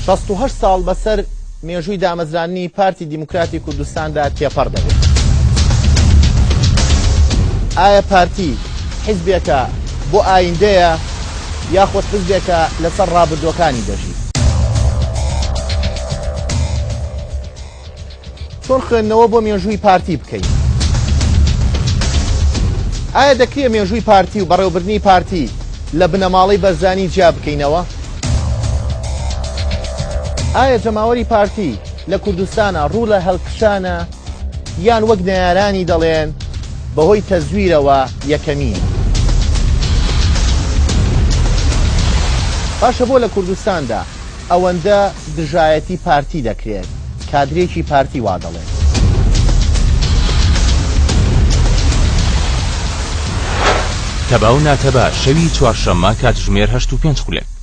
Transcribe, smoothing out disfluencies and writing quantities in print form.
68 ساڵ بەسەر مێژووی دامەزرانی پارتی دیموکراتی کوردستاندا تێپەڕ دەبێت. ئایا پارتی حیزبێکە بۆ ئایندەیە یاخۆت حیزبێکە لەسەر ڕابردووەکانی دەژی؟ چۆن خوێندنەوە بۆ مێژووی پارتی بکەین؟ ئایا دەکرێت مێژووی پارتی و بەڕێوەبردنی پارتی لە بنەماڵەی بەرزانی جیا بکەینەوە؟ ئایا جەماوەری پارتی لە کوردستانە ڕوو لە هەڵکشانە یان وەک نەیارانی دەڵێن بەهۆی تەزویرەوە یەکەمین؟ باشە بۆ لە کوردستاندا ئەوەندە دژایەتی پارتی دەکرێت کادرێکی پارتی وا دەڵێت. تەبا و ناتەبا شەوی چوارشەممە کاتژمێر 8:05